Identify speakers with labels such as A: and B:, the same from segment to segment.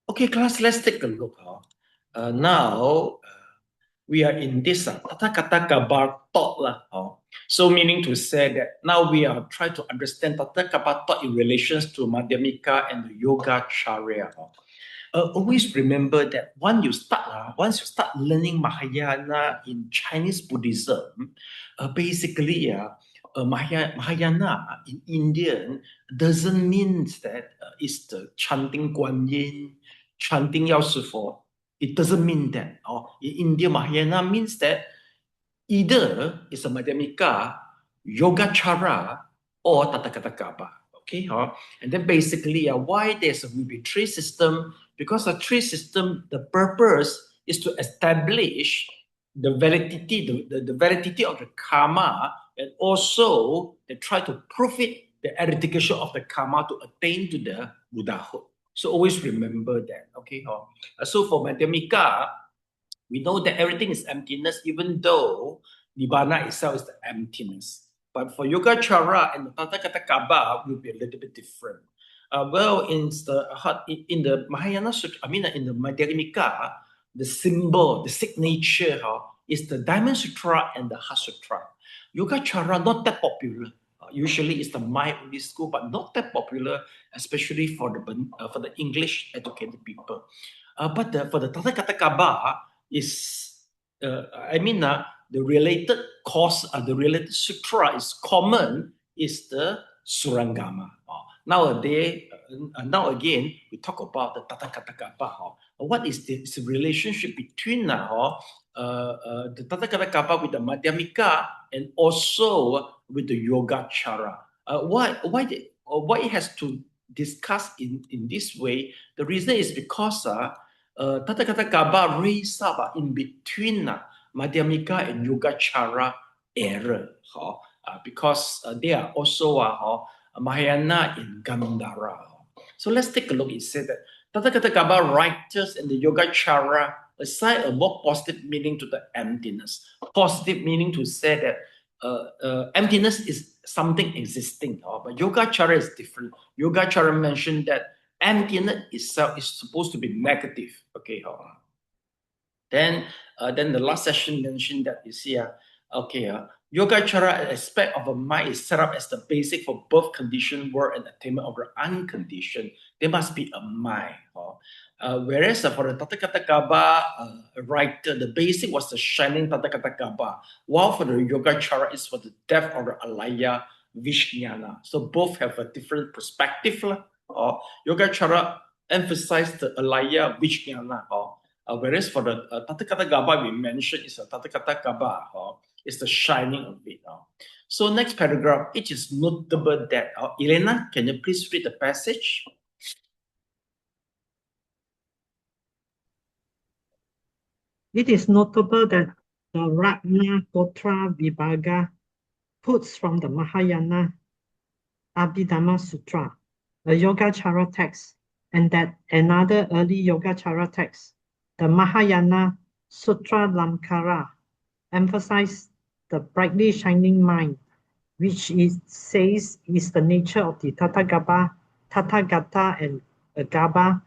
A: Okay, class, let's take a look. Now, we are in this Tathagata Gaba thought. So meaning to say that now we are trying to understand Tathagata thought in relations to Madhyamika and the Yogacarya. Always remember that once you start learning Mahayana in Chinese Buddhism, basically, Mahayana in Indian doesn't mean that it's the chanting Guan Yin, chanting Yao Shi Fo. It doesn't mean that. In India, Mahayana means that either it's a Madhyamika, Yogacara, or Tathagata Gaba. Okay, and then basically, why there's a tree system? Because a tree system, the purpose is to establish the validity, the validity of the karma, and also they try to prove it, the eradication of the karma to attain to the Buddhahood. So always remember that. Okay, so for Madhyamika, we know that everything is emptiness, even though Nibbana itself is the emptiness. But for Yogacara and the Tathagata Gaba will be a little bit different. In the Mahayana Sutra, in the Madhyamika, the symbol, the signature is the Diamond Sutra and the Heart Sutra. Yogacara not that popular. Usually it's the mind only school, but not that popular, especially for the English educated people. But for the Tathagata Gaba, is the related course, the related sutra is common is the Surangama. Now again, we talk about the Tathagata Gaba. What is the relationship between the Tathagata Gaba with the Madhyamika and also with the Yogacara? Why it has to discuss in this way? The reason is because Tathagata Gaba raised up in between Madhyamika and Yogacara era, because they are also Mahayana in Gandhara. So let's take a look. It said that Tathagata Gaba writers and the Yogacara assign a more positive meaning to the emptiness. Positive meaning to say that emptiness is something existing, but Yogacara is different. Yogacara mentioned that emptiness itself is supposed to be negative. Okay, then the last session mentioned that Yogacara aspect of a mind is set up as the basic for both conditioned world and attainment of the unconditioned. There must be a mind. Whereas for the Tathagata Gaba writer, the basic was the shining Tathagata Gaba, while for the Yogacara is for the depth of the alaya Vijnana. So both have a different perspective. Yogacara emphasized the alaya Vijnana. Whereas for the Tathagata Gaba we mentioned is a Tathagata Gaba, is the shining of it. So next paragraph, it is notable that, Elena, can you please read the passage?
B: It is notable that the Ratna Gotra Vibhaga quotes from the Mahayana Abhidhamma Sutra, a Yogacara text, and that another early Yogacara text, the Mahayana Sutra Lamkara, emphasized the brightly shining mind, which it says is the nature of the Tathagata and Gaba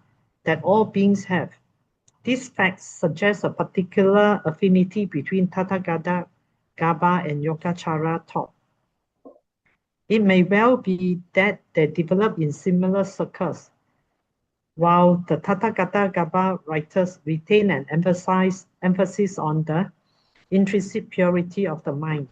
B: that all beings have. These facts suggest a particular affinity between Tathagata Gaba and Yogacara thought. It may well be that they develop in similar circles, while the Tathagata Gaba writers retain an emphasis on the intrinsic purity of the mind.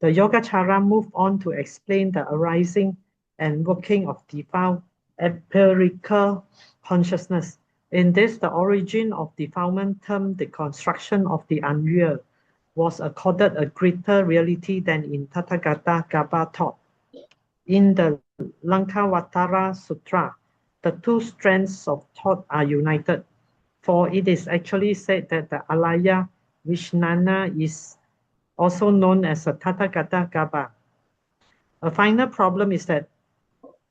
B: The Yogacara move on to explain the arising and working of defiled empirical consciousness. In this, the origin of defilement, termed the construction of the unreal, was accorded a greater reality than in Tathagata Gaba thought. In the Lankavatara Sutra, the two strands of thought are united, for it is actually said that the alaya Vijnana is also known as a Tathagata Gaba. A final problem is that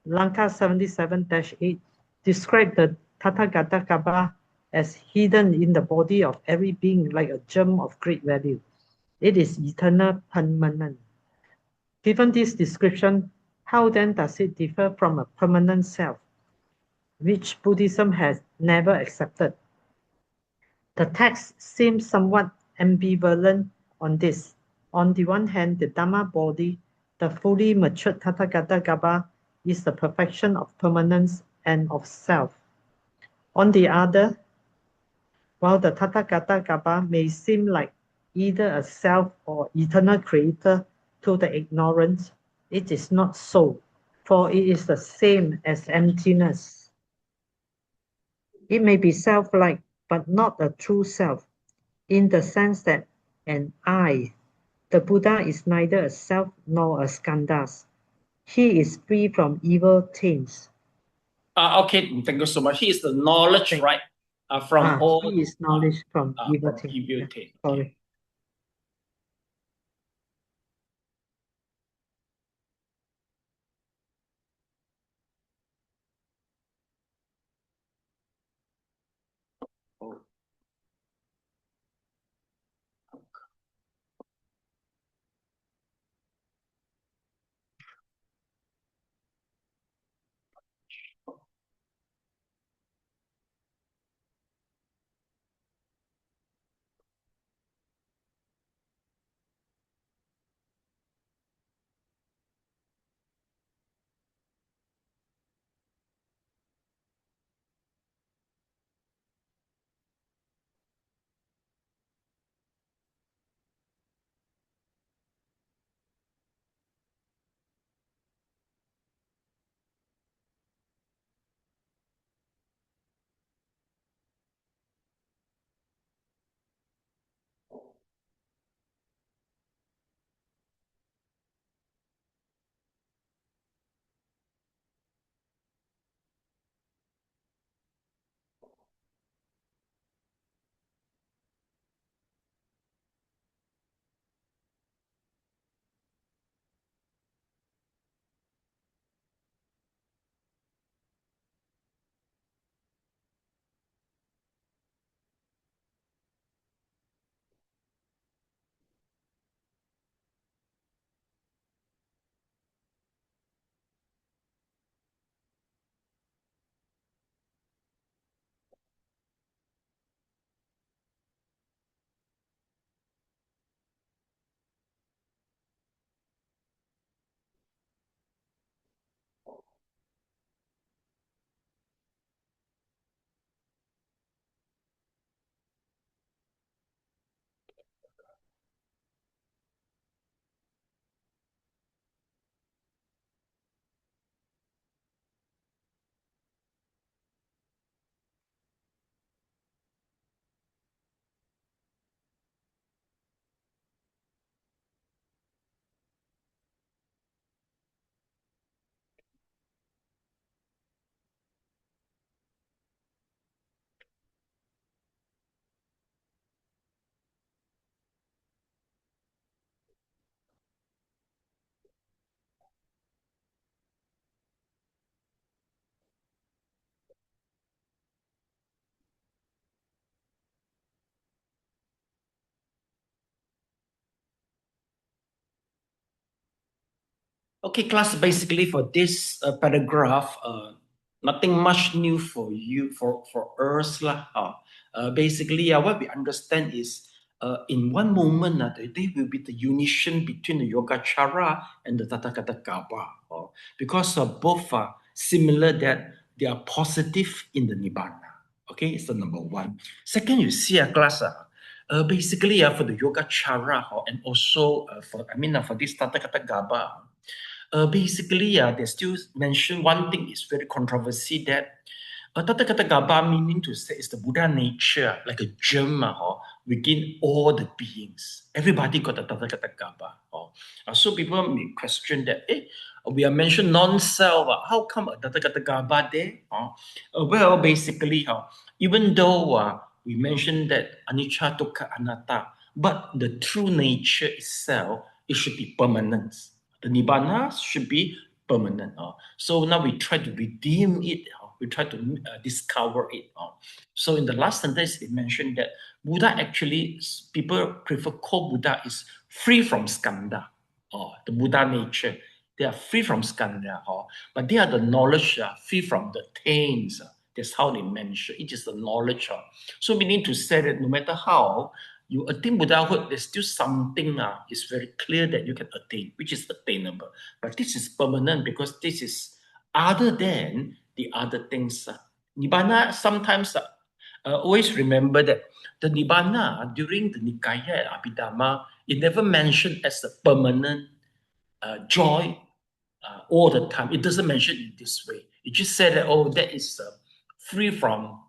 B: Lanka 77-8 described the Tathagata Gaba as hidden in the body of every being like a gem of great value. It is eternal, permanent. Given this description, how then does it differ from a permanent self? which Buddhism has never accepted. The text seems somewhat ambivalent on this. On the one hand, the Dhamma body, the fully matured Tathagata Gaba, is the perfection of permanence and of self. On the other, while the Tathagata Gaba may seem like either a self or eternal creator to the ignorant, it is not so, for it is the same as emptiness. It may be self-like, but not a true self, in the sense that an I, the Buddha, is neither a self nor a skandhas. He is free from evil taints.
A: Okay, thank you so much. He is the knowledge, right? From all.
B: He is knowledge from evil taints.
A: Evil taint.
B: Sorry.
A: Oh. Okay, class, basically for this paragraph, nothing much new for you, for us. Basically, what we understand is in one moment, there will be the unison between the Yogacara and the Tathagata Gaba. Because both are similar, that they are positive in the Nibbana. Okay, it's the number one. Second, you see a class. Basically, for the Yogacara and also for this Tathagata Gaba, basically, they still mention one thing is very controversy, that Tathagata Gaba meaning to say is the Buddha nature, like a germ within all the beings. Everybody got the Tathagata Gaba. So people may question that, we are mentioned non-self. How come a Tathagata Gaba there? Well, basically, even though we mentioned that anicca, dukkha, anatta, but the true nature itself, it should be permanent. The Nibbana should be permanent. So now we try to redeem it. We try to discover it. So in the last sentence, it mentioned that Buddha actually, people prefer call Buddha is free from skandha, the Buddha nature. They are free from skandha, but they are the knowledge free from the taints. That's how they mention. It is the knowledge. So meaning to say that no matter how you attain Buddhahood, there's still something is very clear that you can attain, which is attainable. But this is permanent because this is other than the other things. Nibbana, sometimes always remember that the Nibbana during the Nikaya at Abhidhamma, it never mentioned as a permanent joy all the time. It doesn't mention in this way. It just said that, oh, that is free from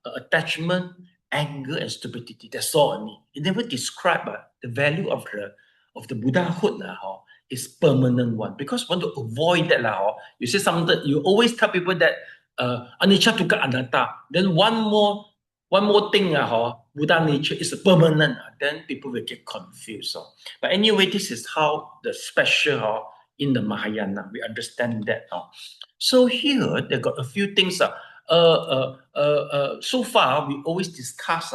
A: attachment, anger, and stupidity. That's all only. It never described the value of the Buddhahood is permanent one. Because want to avoid that you say something, you always tell people that anicca dukkha anatta. Then one more thing Buddha nature is permanent. Then people will get confused. But anyway, this is how the special in the Mahayana we understand that. So here they got a few things. So far, we always discuss,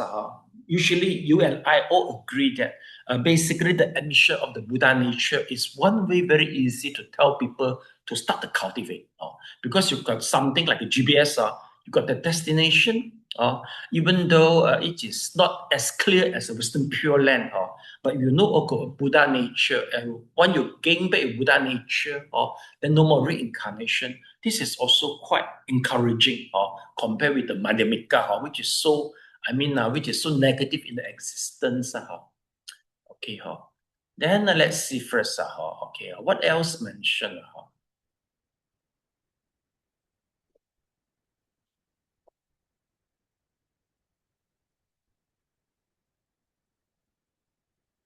A: usually you and I all agree that basically the admission of the Buddha nature is one way very easy to tell people to start to cultivate. Because you've got something like a GPS, you've got the destination, even though it is not as clear as a Western Pure Land, but you know, okay, Buddha nature, and when you gain back a Buddha nature, then no more reincarnation. This is also quite encouraging, compared with the Madhyamika, which is so, which is so negative in the existence. Okay, then let's see first. Okay, what else mentioned?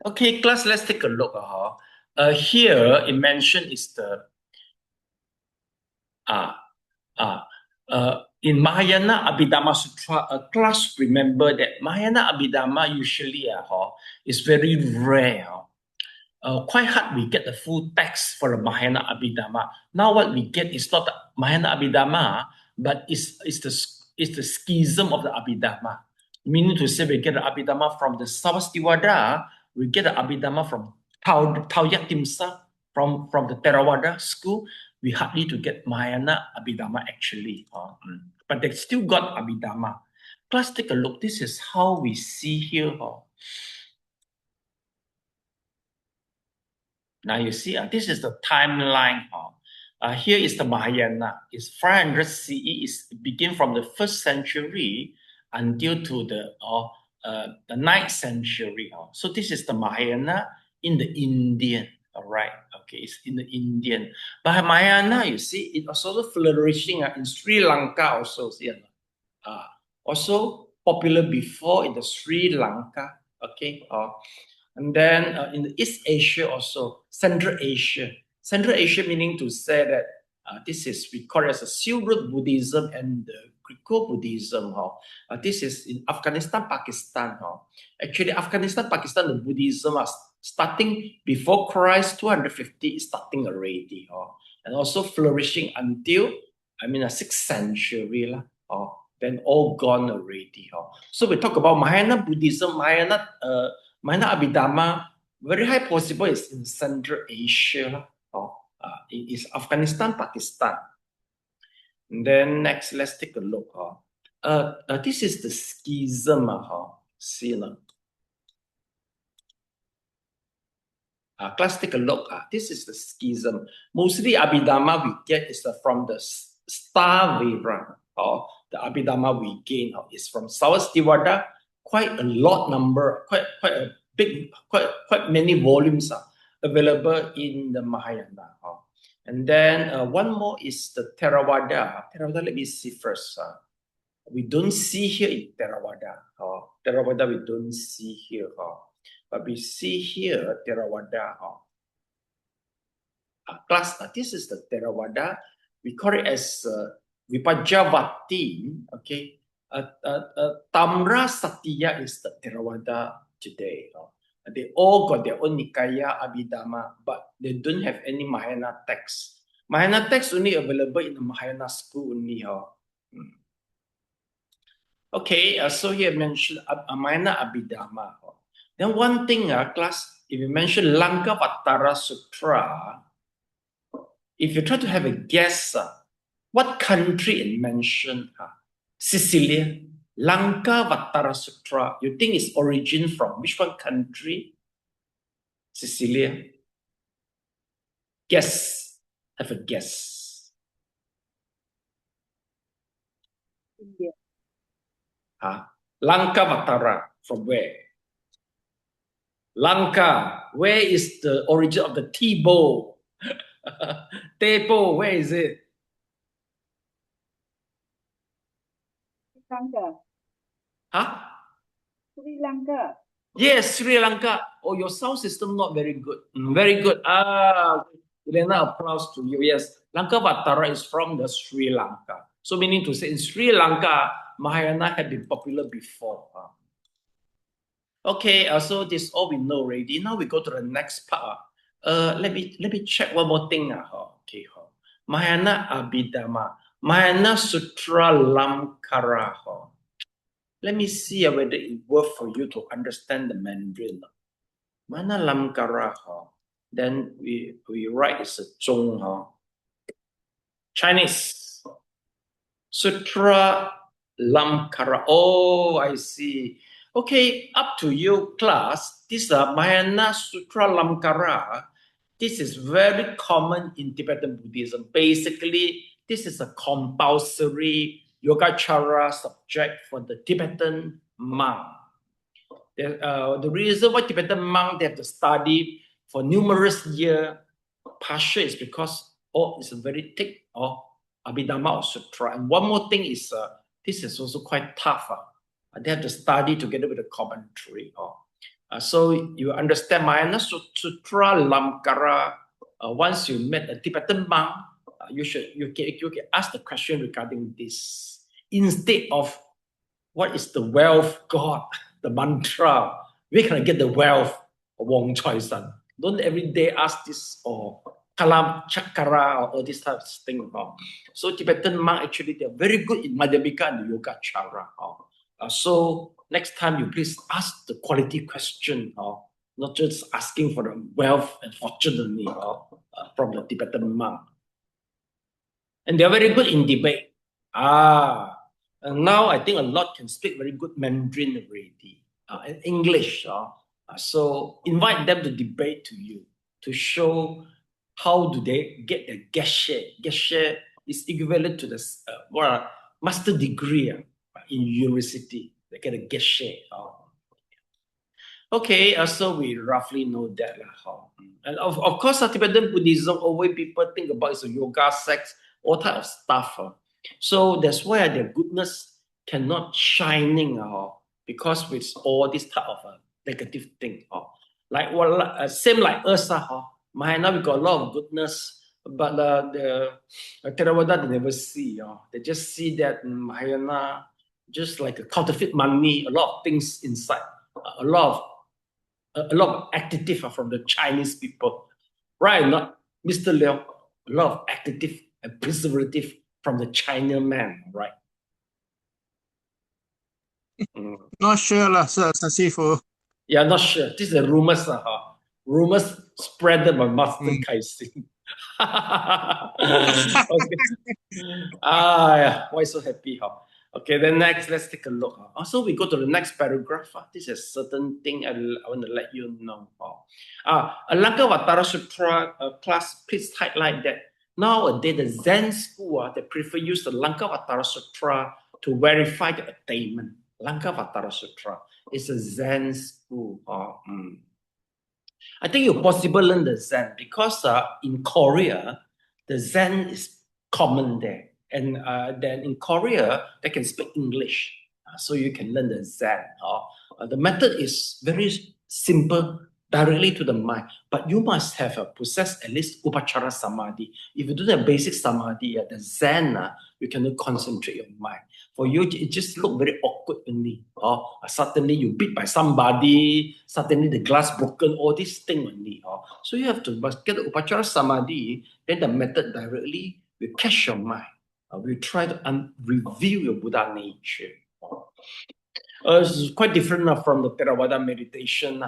A: Okay, class, let's take a look. Here it mentioned is the in Mahayana Abhidhamma Sutra, class remember that Mahayana Abhidhamma usually is very rare. Quite hard we get the full text for the Mahayana Abhidhamma. Now what we get is not the Mahayana Abhidhamma, but it's the schism of the Abhidhamma. Meaning to say we get the Abhidhamma from the Sarvastivada, we get the Abhidhamma from Taoyat Timsa, from the Theravada school. We hardly to get Mahayana Abhidhamma actually. But they still got Abhidhamma. Plus take a look. This is how we see here. Now you see, this is the timeline. Here is the Mahayana. It's 500 CE. It's begin from the 1st century until to the 9th century. So this is the Mahayana in the Indian. All right. Okay, it's in the Indian. But Mahayana, you see, it also flourishing in Sri Lanka also. Also popular before in the Sri Lanka. Okay. And then in the East Asia also, Central Asia. Central Asia meaning to say that this is, we call it as a Silk Buddhism and the Greco-Buddhism. This is in Afghanistan, Pakistan. Actually, Afghanistan, Pakistan, the Buddhism are starting before Christ, 250 is starting already. And also flourishing until, the 6th century. Then all gone already. So we talk about Mahayana Buddhism, Mahayana Abhidhamma, very high possible is in Central Asia. It is Afghanistan, Pakistan. And then next, let's take a look. This is the schism. See now. Let's take a look. This is the schism. Mostly Abhidhamma we get is from the Star Vira. The Abhidhamma we gain is from Sarvastivada. Quite a lot number, quite a big, quite many volumes are available in the Mahayana. And then one more is the Theravada. Theravada, let me see first. We don't see here in Theravada. Theravada we don't see here. But we see here Theravada. Plus, this is the Theravada. We call it as Vipajjavati. Okay. Tamra Satya is the Theravada today. They all got their own Nikaya Abhidhamma, but they don't have any Mahayana text. Mahayana text only available in the Mahayana school only. Okay, so here mentioned Mahayana Abhidhamma. Then one thing, class, if you mention Lankavatara Sutra, if you try to have a guess, what country it mentioned? Sicilia, Lankavatara Sutra. You think its origin from which one country? Sicilia. Guess. Have a guess.
C: India.
A: Lankavatara, from where? Lanka, where is the origin of the tea bowl? Tepo, where is it?
C: Sri Lanka.
A: Huh?
C: Sri Lanka.
A: Yes, Sri Lanka. Oh, your sound system not very good. Very good. Elena, applause to you. Yes, Lankavatara is from the Sri Lanka. So meaning to say in Sri Lanka, Mahayana had been popular before. Okay, so this is all we know already. Now we go to the next part. Let me check one more thing. Okay, Mahayana Abhidhamma, Mahayana Sutra Lamkara. Let me see whether it works for you to understand the Mandarin. Mahayana Lamkara. Then we write it's a Zhong. Chinese Sutra Lamkara. Oh, I see. Okay, up to you, class. This Mahayana Sutra Lamkara. This is very common in Tibetan Buddhism. Basically, this is a compulsory Yogacara subject for the Tibetan monk. The reason why Tibetan monk they have to study for numerous years, partial is because it's a very thick Abhidhamma or Sutra. And one more thing is this is also quite tough. They have to study together with the commentary. So you understand Mahayana Sutra Lamkara. Once you met a Tibetan monk, you can ask the question regarding this instead of what is the wealth God, the mantra. Where can I get the wealth? Wong Choi San. Don't every day ask this or Kalam Chakara or all this type of thing. So Tibetan monk actually they're very good in Madhyamika and the Yogacara. So next time you please ask the quality question, not just asking for the wealth and fortune from the Tibetan monk. And they're very good in debate. And now I think a lot can speak very good Mandarin already, and English. So invite them to debate to you to show how do they get the geshe. Geshe is equivalent to the master degree in university. They get a geshe. Okay, so we roughly know that. And of course, Tibetan Buddhism, always people think about is a yoga, sex, all type of stuff. So that's why their goodness cannot shining because with all this type of negative thing. Like same like us, Mahayana, we got a lot of goodness, but the Theravada they never see. They just see that Mahayana just like a counterfeit money, a lot of things inside, a lot of additive from the Chinese people, right? Not Mr. Liao, a lot of additive and preservative from the China man, right?
D: Not sure lah, Sir Sifu.
A: Yeah, not sure. This is the rumors. Rumors spread by Master Kaixin. Okay. Yeah. Why so happy? Okay, then next, let's take a look. Also, we go to the next paragraph. This is a certain thing I want to let you know. Lankavatara Sutra class, please highlight that. Nowadays, the Zen school, they prefer use the Lankavatara Sutra to verify the attainment. Lankavatara Sutra is a Zen school. I think you possibly learn the Zen because in Korea, the Zen is common there. And then in Korea, they can speak English. So you can learn the Zen. The method is very simple, directly to the mind. But you must have possess at least Upachara Samadhi. If you do the basic Samadhi, the Zen, you cannot concentrate your mind. For you, it just look very awkward only. Suddenly you beat by somebody, suddenly the glass broken, all this thing only. So you have to get the Upachara Samadhi, then the method directly will catch your mind. We try to reveal your Buddha nature. It's quite different from the Theravada meditation.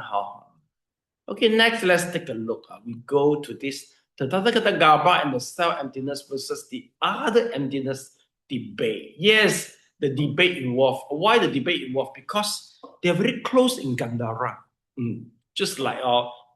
A: Okay, next, let's take a look. We go to this the Tathagata Gaba and the self-emptiness versus the other emptiness debate. Yes, the debate involved. Why the debate involved? Because they're very close in Gandhara. Just like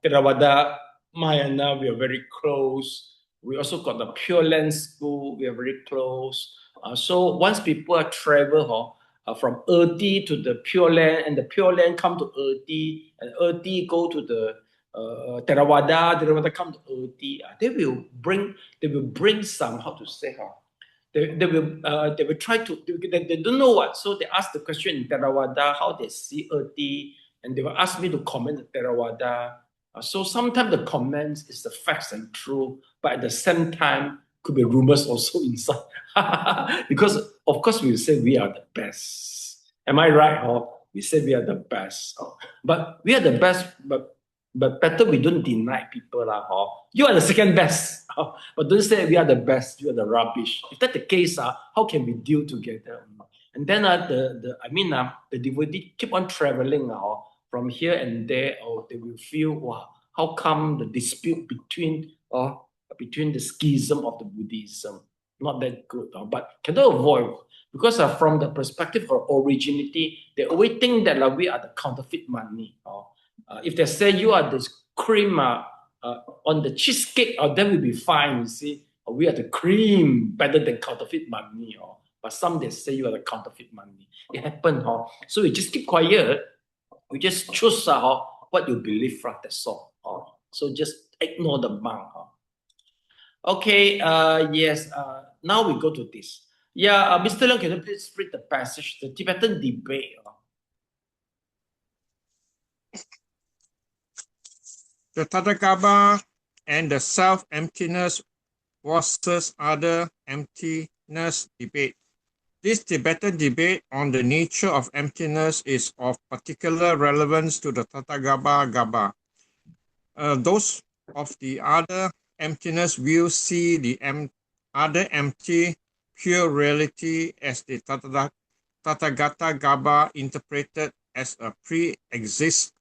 A: Theravada, Mahayana, we are very close. We also got the Pure Land School, we are very close. So once people travel from Erti to the Pure Land, and the Pure Land come to Erti, and Erti go to the Theravada come to Erti, they will bring some, how to say, they will try to, they don't know what, so they ask the question in Theravada, how they see Erti, and they will ask me to comment the Theravada. So sometimes the comments is the facts and true, but at the same time, could be rumors also inside. Because of course we say we are the best. Am I right? We say we are the best. But we are the best, but better we don't deny people. You are the second best. But don't say we are the best, you are the rubbish. If that's the case, how can we deal together? And then the devotee keep on traveling from here and there, or they will feel, wow, how come the dispute between the schism of the Buddhism not that good, but cannot avoid, because from the perspective of originality, they always think that we are the counterfeit money. If they say you are the cream on the cheesecake, then we'll be fine. You see, we are the cream better than counterfeit money. But some they say you are the counterfeit money. It happened. So we just keep quiet. We just choose what you believe from. That's all. So just ignore the monk. Okay. Yes. Now we go to this. Yeah, Mr. Leong, can you please read the passage, the Tibetan debate?
D: The Tathagata and the self-emptiness versus other emptiness debate. This Tibetan debate on the nature of emptiness is of particular relevance to the Tathagata. Those of the other emptiness view see the other empty pure reality as the Tathagata Gaba interpreted as a pre-existent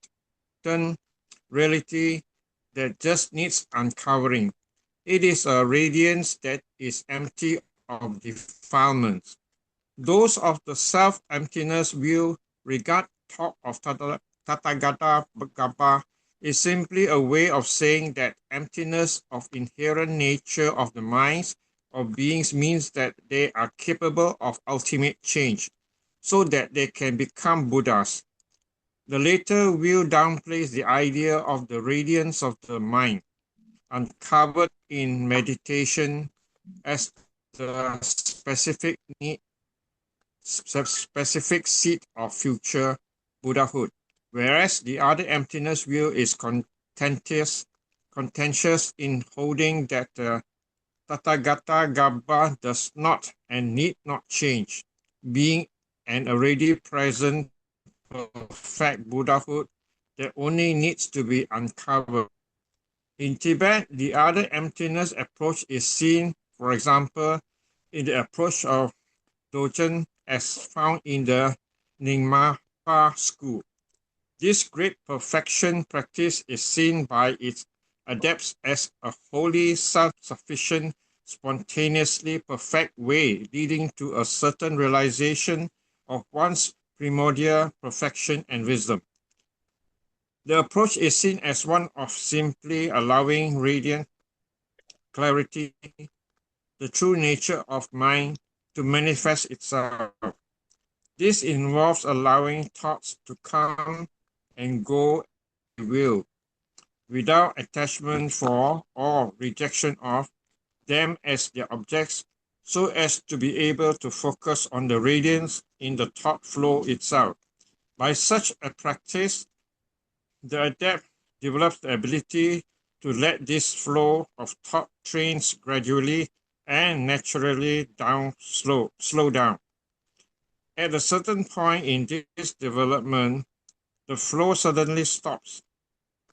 D: reality that just needs uncovering. It is a radiance that is empty of defilements. Those of the self-emptiness view regard talk of Tathagata Gaba is simply a way of saying that emptiness of inherent nature of the minds of beings means that they are capable of ultimate change, so that they can become Buddhas. The latter view downplays the idea of the radiance of the mind, uncovered in meditation, as the specific seat of future Buddhahood, whereas the other emptiness view is contentious in holding that the Tathagata Gaba does not and need not change, being an already present perfect Buddhahood that only needs to be uncovered. In Tibet, the other emptiness approach is seen, for example, in the approach of Dogen as found in the Nyingma school. This great perfection practice is seen by its adepts as a wholly self-sufficient, spontaneously perfect way leading to a certain realization of one's primordial perfection and wisdom. The approach is seen as one of simply allowing radiant clarity, the true nature of mind, to manifest itself. This involves allowing thoughts to come and go at will, without attachment for or rejection of them as their objects, so as to be able to focus on the radiance in the thought flow itself. By such a practice, the adept develops the ability to let this flow of thought trains gradually and naturally slow down. At a certain point in this development, the flow suddenly stops,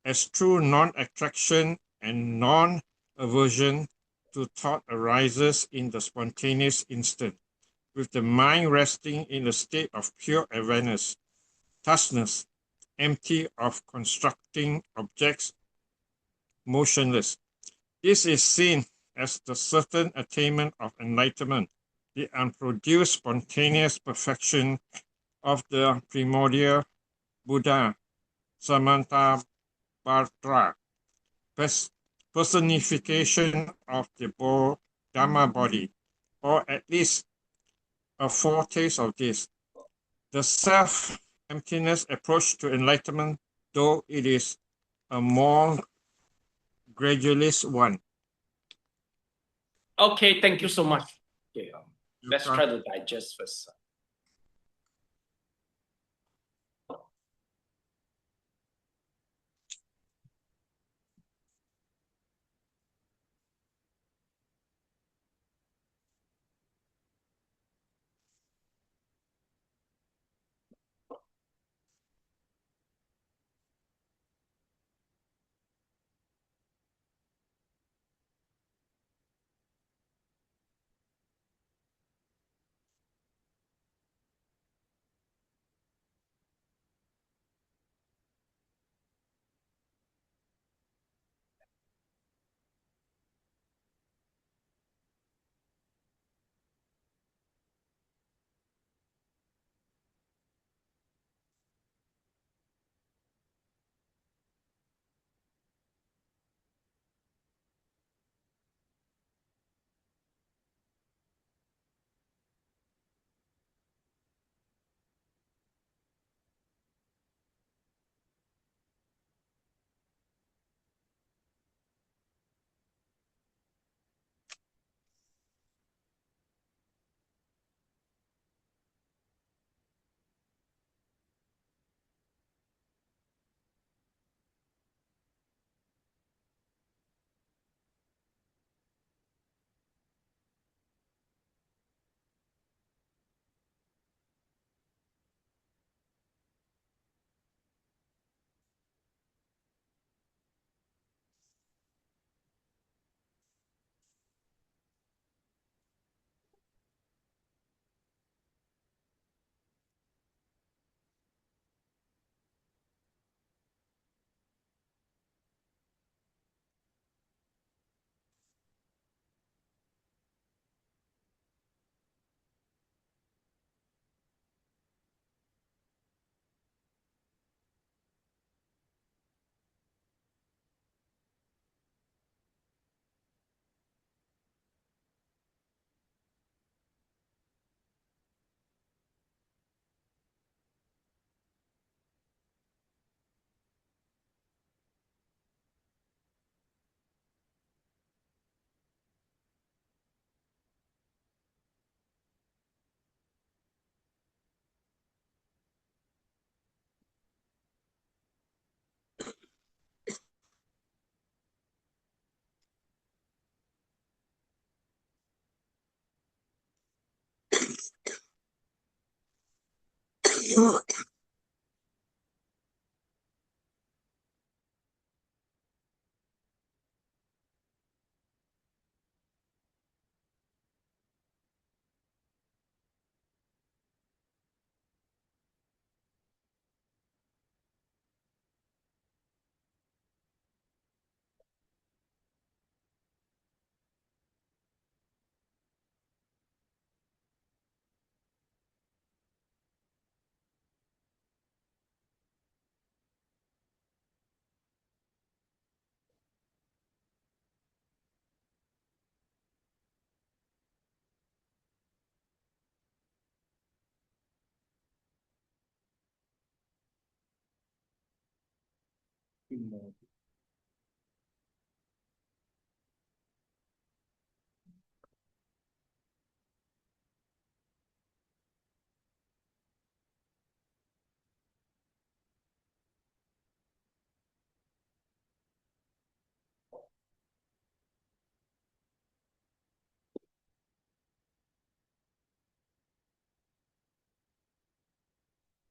D: as true non-attraction and non-aversion to thought arises in the spontaneous instant, with the mind resting in a state of pure awareness. touchless, empty of constructing objects, motionless. This is seen as the certain attainment of enlightenment, the unproduced spontaneous perfection of the primordial Buddha, Samantabhadra, personification of the Dhamma body, or at least a foretaste of this. The self-emptiness approach to enlightenment, though it is a more gradualist one.
A: Okay, thank you so much. Okay, let's try to digest first.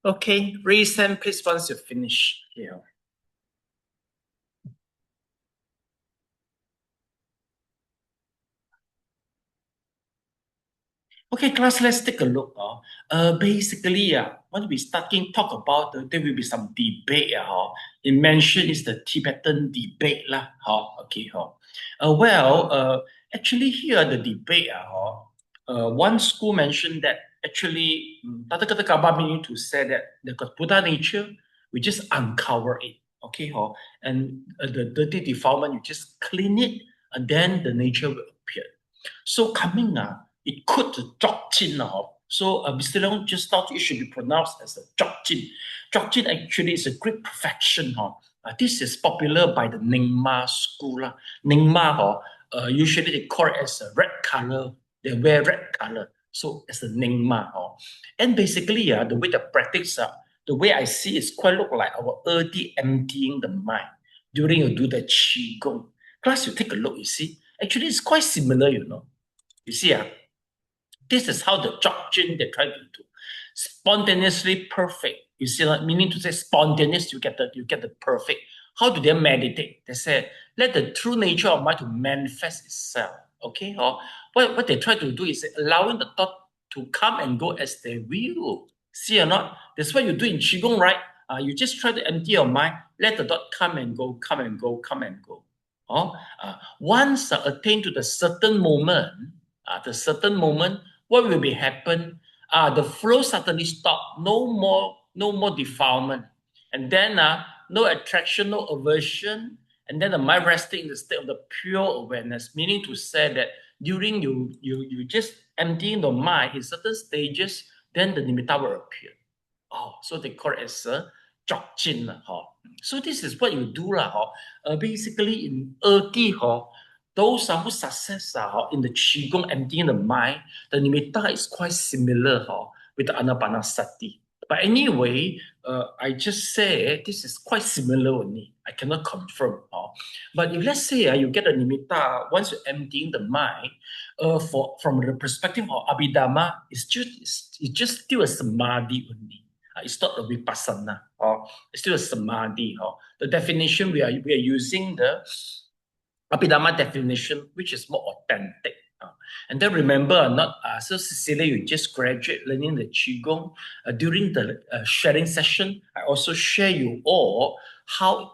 A: Okay, raise hand please once you finish here. Okay, class, let's take a look. Basically, when we talk about, there will be some debate. It mentioned is the Tibetan debate lah. Okay. Actually here the debate. One school mentioned that actually Tata Kata Kaba meaning to say that the Buddha nature, we just uncover it. Okay. And the dirty defilement, you just clean it, and then the nature will appear. So coming it could Jokjin. So Mr. Leong just thought it should be pronounced as a Jokjin. Jokjin actually is a great perfection. This is popular by the Nyingma school. Nyingma, usually they call it as a red color. They wear red color. So it's a Nyingma. And basically, the way the practice, the way I see is quite look like our early emptying the mind during you do the Qigong. Plus, you take a look, you see, actually it's quite similar, you know. You see, this is how the Jokjin they try to do. Spontaneously perfect. You see, meaning to say spontaneous, you get the perfect. How do they meditate? They say, let the true nature of mind to manifest itself. Okay? Or what they try to do is allowing the thought to come and go as they will. See or not? That's what you do in Qigong, right? You just try to empty your mind, let the thought come and go, come and go, come and go. Once attained to the certain moment, what will be happen? The flow suddenly stop. No more defilement, and then no attraction, no aversion, and then the mind resting in the state of the pure awareness. Meaning to say that during you just emptying the mind in certain stages, then the nimitta will appear. So they call it as a Jokjin. So this is what you do basically in Erti, those who success in the Qigong emptying the mind, the nimitta is quite similar with the Anapanasati. But anyway, I just say this is quite similar only. I cannot confirm. But if let's say you get a nimitta once you're emptying the mind, from the perspective of Abhidhamma, it's just still a samadhi only. It's not a vipassana. It's still a samadhi. The definition we are using the Abhidhamma definition, which is more authentic. And then remember, so Cecilia, you just graduate learning the Qigong. During the sharing session, I also share you all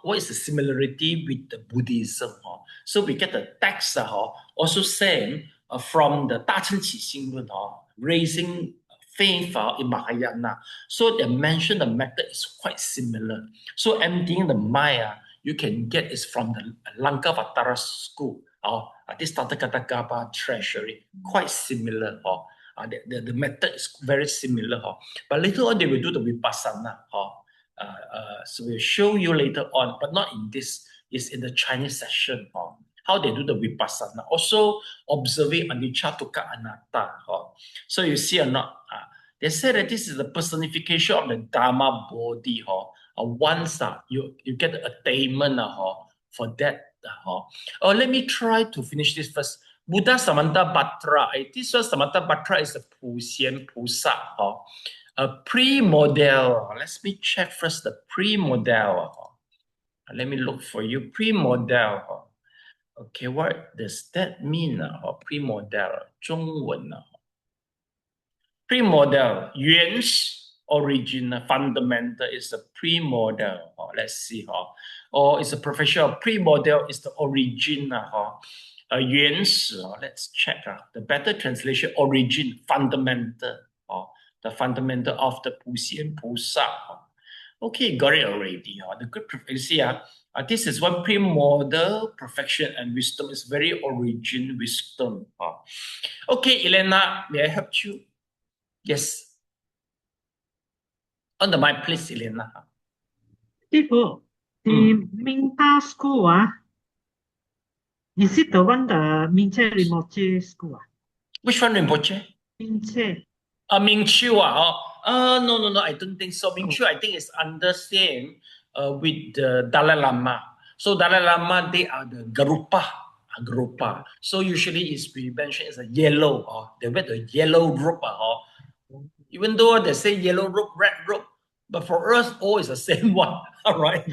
A: what is the similarity with the Buddhism. So we get the text also saying from the 大乘起信论 raising faith in Mahayana. So they mention the method is quite similar. So emptying the mind, you can get is from the Lankavatara school. This Tathagata Gaba treasury, quite similar. The method is very similar. But later on, they will do the Vipassana. So we'll show you later on, but not in this. It's in the Chinese session. How they do the Vipassana. Also observing Anicca Dukkha Anatta. So you see or not? They say that this is the personification of the Dharma body. Once you get the attainment for that. Let me try to finish this first. Buddha Samantabhadra. This one Samantabhadra is a Puxian Pusa. A pre-model. Let me check first the pre-model. Let me look for you. Pre-model. Okay, what does that mean? Pre-model. 中文 Pre-model. 原始 origin, fundamental is a pre-model. Let's see. Or it's a profession of pre-model is the origin. 原始 let's check. The better translation, origin, fundamental. The fundamental of the Puxian Pusa. Okay, got it already. The good prophecy. This is one pre-model, perfection and wisdom is very origin, wisdom. Okay, Elena, may I help you? Yes. On the mic, please, Elena.
B: 师傅, the Minta school, is it the one the Minche Rinpoche school?
A: Which one, Rinpoche?
B: Minche.
A: Ming Chiu. No, I don't think so. Ming Chiu, I think is under same with the Dalai Lama. So Dalai Lama, they are the Garupa. So usually we mention as a yellow. They wear the yellow robe. Even though they say yellow robe, red robe, but for us, all is the same one. All right.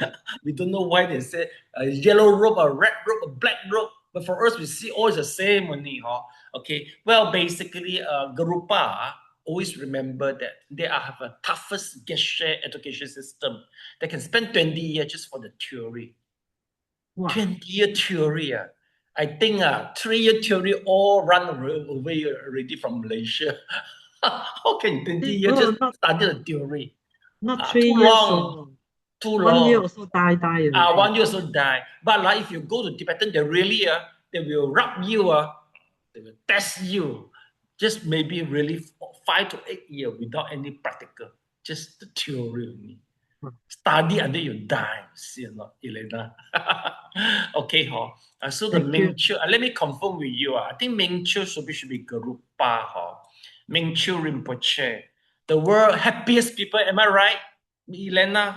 A: We don't know why they say a yellow robe, a red robe, a black robe. But for us, we see all is the same only. Okay. Well, basically, Garupa always remember that they have a toughest gesture education system. They can spend 20 years just for the theory.
B: Wow.
A: 20-year theory. I think 3-year theory all run away already from Malaysia. How can 20 years just study the theory?
B: Not 3
A: too
B: years.
A: long. Too
B: 1
A: long.
B: year also die already.
A: 1 year also die. But like if you go to Tibetan, they really they will rub you, they will test you. Just maybe really 5 to 8 years without any practical, just the theory only. Study until you die. See or not, Elena? Okay, so the Ming Chiu, let me confirm with you. I think Ming Chiu should be Garupa. Ming Chiu Rinpoche. The world happiest people, am I right? Elena,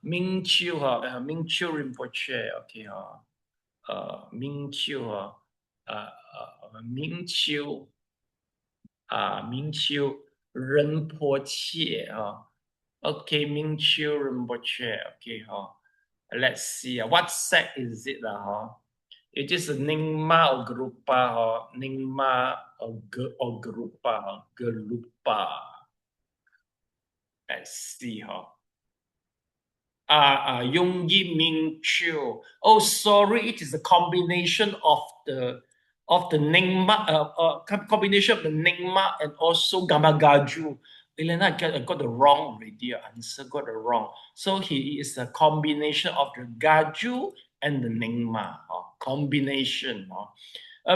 A: Ming Chiu, Ming Chiu Rinpoche. Okay, Ming Chiu, Ming Chiu, Ming Chiu Rinpoche. Okay, Ming Chiu Rinpoche. Okay, let's see. What sect is it? It is a Nyingma or Garupa, Nyingma or Garupa, Garupa. Let's see. Yongyi Ming Chiu. Oh, sorry, it is a combination of the Nyingma, combination of the Nyingma and also Gamagaju. Elena, I got the wrong already. Answer got the wrong. So he is a combination of the Gaju and the Nyingma. Combination.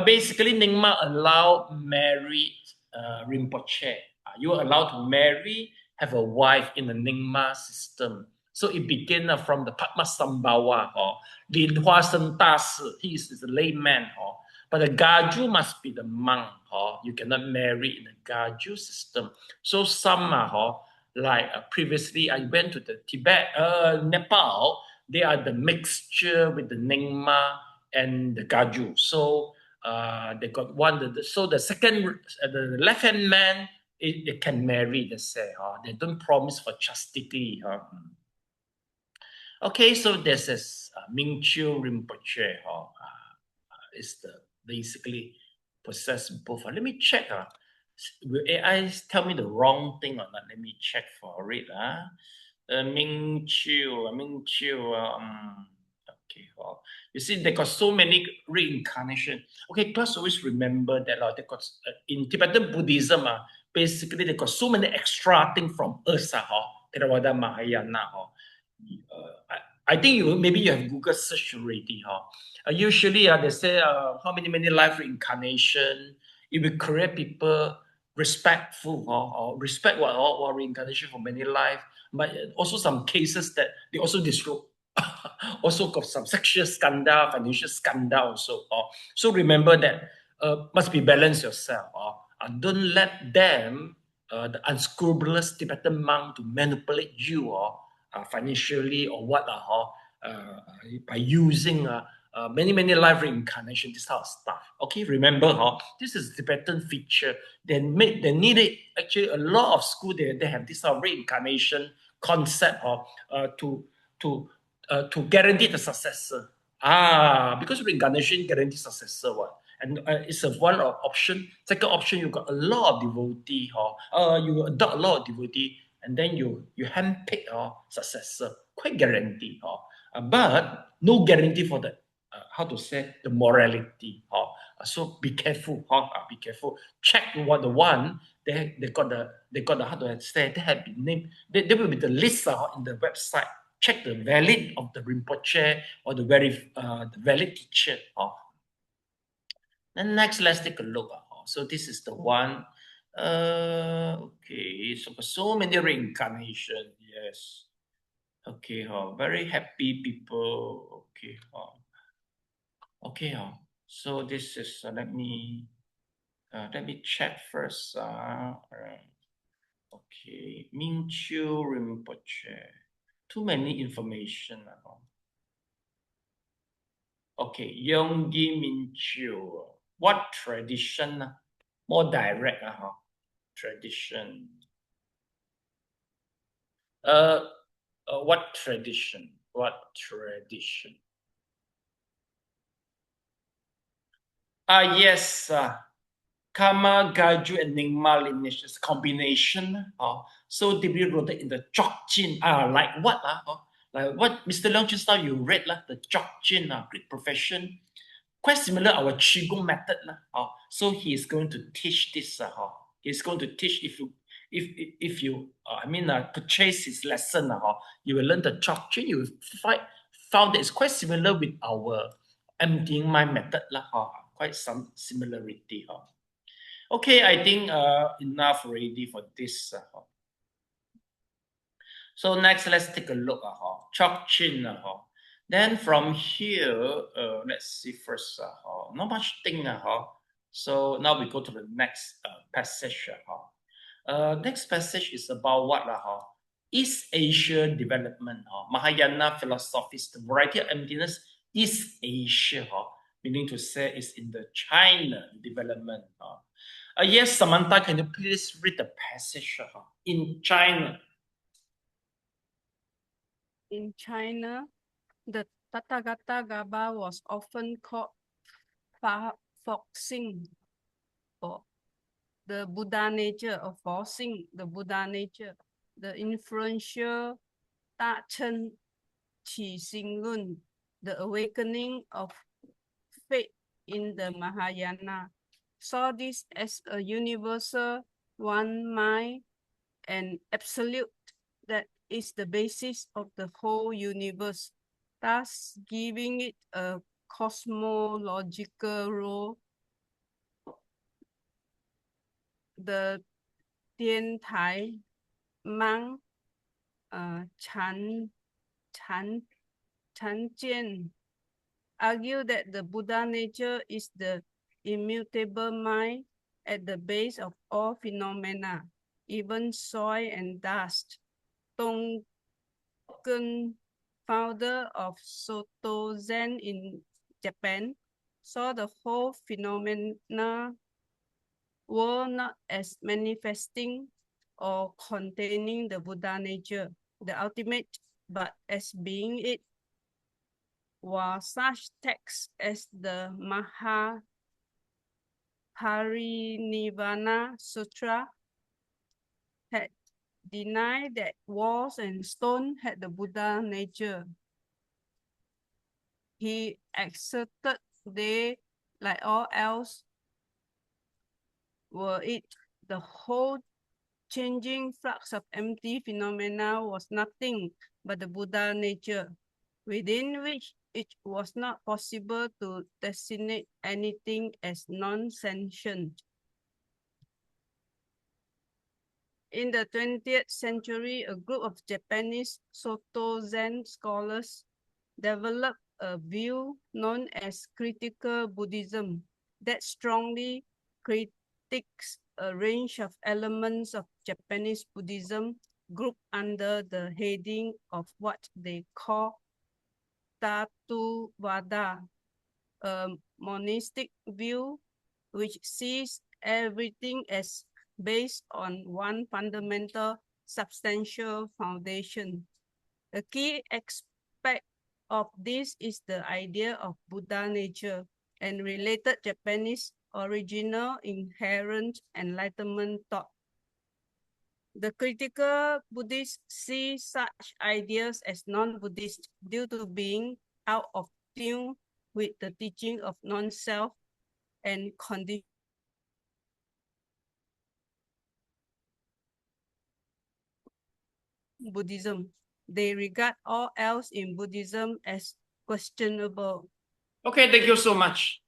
A: Basically, Nyingma allow married Rinpoche. You are allowed to marry, have a wife in the Nyingma system. So it began from the Padmasambhava, Lin Hua Sen Da Si, he is the layman, but the Gaju must be the monk, you cannot marry in the Gaju system. So some like previously I went to the Tibet, Nepal, they are the mixture with the Nyingma and the Gaju. So they got one, so the second, the left-hand man, they can marry, they say, they don't promise for chastity. Okay, so this is Ming Chiu Rinpoche, is the basically possess both. Let me check. Will AI tell me the wrong thing or not? Let me check for it. Ming Chiu, okay. You see, they got so many reincarnation. Okay, plus always remember that they got in Tibetan Buddhism, basically they got so many extra things from us, Theravada Mahayana. I think maybe you have Google search already. Usually, they say how many life reincarnation. It will create people respectful or respect what reincarnation for many life. But also some cases that they also disrobe. Also got some sexual scandal, financial scandal also. So remember that must be balanced yourself. Don't let them, the unscrupulous Tibetan monk, to manipulate you financially or what by using many life reincarnation, this type of stuff. Okay, remember this is Tibetan feature. They needed actually a lot of school. They have this reincarnation concept to guarantee the successor. Because reincarnation guarantees successor. And it's a one option. Second option, you got a lot of devotee. You adopt a lot of devotee, and then you handpick successor. Quite guarantee. But no guarantee for the the morality. So be careful. Be careful. Check what the one they got the how to say, they have been named. There will be the list in the website. Check the valid of the Rinpoche or the valid teacher. Then next, let's take a look. So this is the one. Okay, so many reincarnation. Yes. Okay, very happy people. Okay, okay. So this is let me check first. Okay, Ming Chiu Rinpoche. Too many information. Okay, Yonggi Min Chiu. What tradition? More direct, tradition. What tradition? What tradition? Yes. Karma, Gaiju, and Nyingma lineage is combination. So deeply rooted in the Chokjin. Like what? Like what Mr. Leong just now you read, the Chokjin, Greek profession. Quite similar our Qigong method. So he is going to teach this. He's going to teach if you purchase his lesson. You will learn the Chokjin. You will found that it's quite similar with our emptying mind method. Quite some similarity. Okay, I think enough already for this. So next, let's take a look. Chokjin. Then from here, let's see first. Not much thing. So now we go to the next passage. Next passage is about what? East Asia development. Mahayana philosophies, the variety of emptiness, East Asia. Meaning to say is in the China development. Yes, Samantha, can you please read the passage in China?
E: In China, the Tathagata Gaba was often called foxing, or the Buddha nature, or forcing the Buddha nature. The influential Da Chen Qi Xing Lun, the awakening of faith in the Mahayana, saw this as a universal one mind and absolute that is the basis of the whole universe, thus giving it a cosmological role. The Tian Tai Mang Chan Jian argue that the Buddha nature is the immutable mind at the base of all phenomena, even soil and dust. Tonggen, founder of Soto Zen in Japan, saw the whole phenomena world not as manifesting or containing the Buddha nature, the ultimate, but as being it. While such texts as the Mahaparinirvana Sutra had denied that walls and stone had the Buddha nature, he asserted they, like all else, were it. The whole changing flux of empty phenomena was nothing but the Buddha nature, within which it was not possible to designate anything as non-sentient. In the 20th century, a group of Japanese Soto Zen scholars developed a view known as critical Buddhism that strongly critiques a range of elements of Japanese Buddhism grouped under the heading of what they call Tatuvada, a monistic view which sees everything as based on one fundamental substantial foundation. A key aspect of this is the idea of Buddha nature and related Japanese original inherent enlightenment thought. The critical Buddhists see such ideas as non-Buddhist due to being out of tune with the teaching of non-self and condition. Buddhism. They regard all else in Buddhism as questionable.
A: Okay, thank you so much.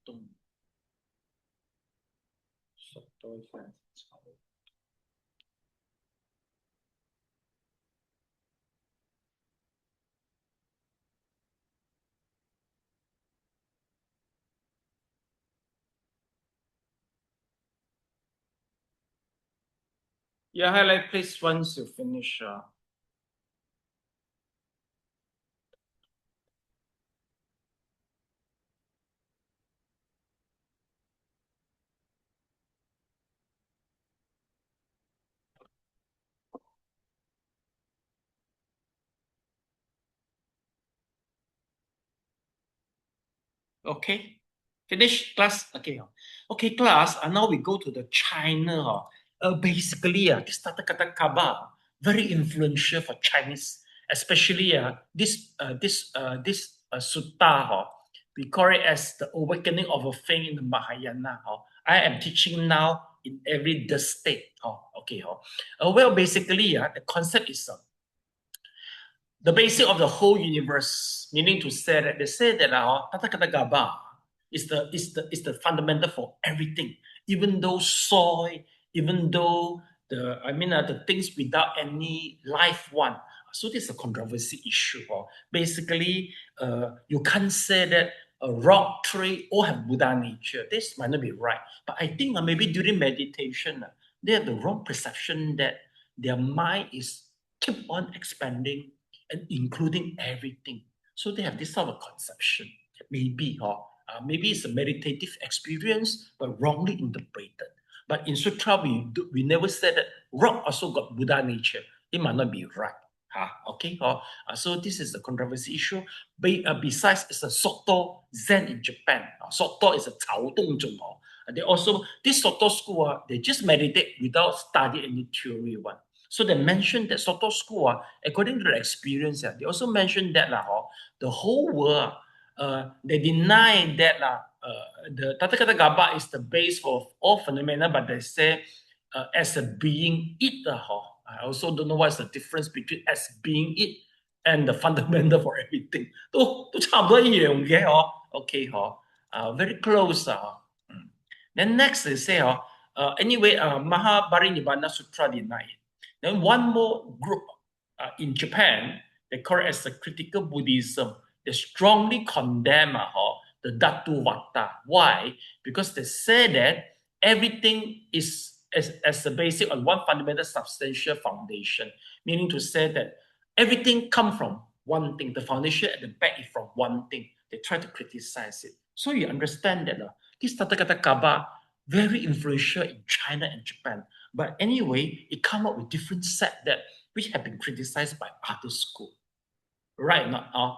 A: 动，手都翻潮。Yeah, highlight please once you finish. Okay, finish class. Okay, class. Now we go to the China. Basically, this Tata Kata Kaba very influential for Chinese, especially this sutta. We call it as the awakening of a thing in the Mahayana. I am teaching now in every the state. Well, basically, the concept is the basic of the whole universe, meaning to say that they say that Tata Kata Gaba is the fundamental for everything, even though soil, even though the things without any life one. So this is a controversy issue. Basically, you can't say that a rock, tree all have Buddha nature. This might not be right, but I think maybe during meditation, they have the wrong perception that their mind is keep on expanding and including everything. So they have this sort of conception. Maybe it's a meditative experience, but wrongly interpreted. But in Sutra, we never said that rock also got Buddha nature. It might not be right. So this is a controversy issue. Besides, it's a Soto Zen in Japan. Soto is a Cao Dong. They also, this Soto school, they just meditate without studying any theory one. So they mentioned that Soto school, according to the experience, they also mentioned that the whole world, they deny that the Tata Kata Gaba is the base for all phenomena, but they say as a being it. I also don't know what's the difference between as being it and the fundamental for everything. 都差唔多一樣嘅very close. Then next they say anyway, Mahabharinibbana Sutra denied. Then one more group in Japan, they call it as the critical Buddhism. They strongly condemn the Dhatu Vata. Why? Because they say that everything is as the basic on one fundamental substantial foundation, meaning to say that everything comes from one thing. The foundation at the back is from one thing. They try to criticize it. So you understand that this Tata Kata Kaba very influential in China and Japan. But anyway, it come up with different set that which have been criticized by other schools. Right now,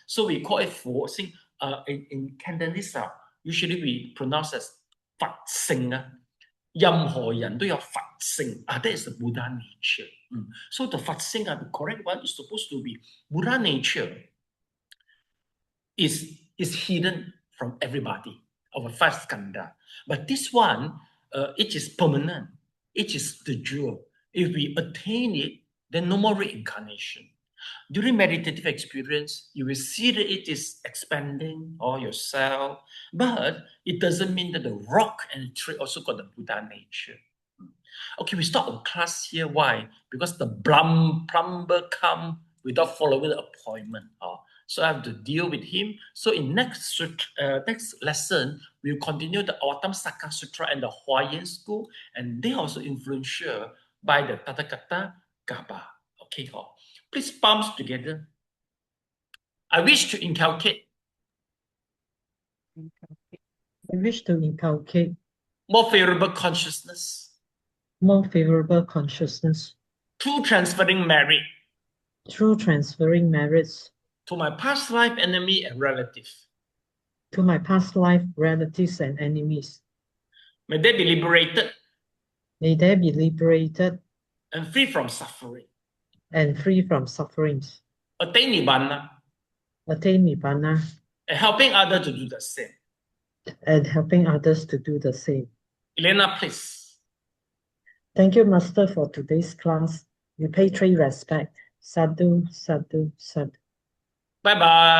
A: so we call it forcing. In Cantonese, usually we pronounce as 佛性任何人都有佛性that is the Buddha nature. So the 佛性the correct one is supposed to be Buddha nature is hidden from everybody of a five skandha. But this one, it is permanent. It is the jewel. If we attain it, then no more reincarnation. During meditative experience, you will see that it is expanding or yourself, but it doesn't mean that the rock and the tree also got the Buddha nature. Okay, we start our class here. Why? Because the plumber come without following the appointment. So I have to deal with him. So in next lesson, we'll continue the Autumn Saka Sutra and the Huayan school, and they also influential by the Tata Kata Gaba. Okay, please palms together. I wish to inculcate more favorable consciousness through transferring merits to my past life enemy and relative. May they be liberated and free from suffering. Attain Nibbana and helping others to do the same. Elena, please.
B: Thank you, Master, for today's class. We pay 3 respect. Sadhu, sadhu, sadhu.
A: Bye-bye.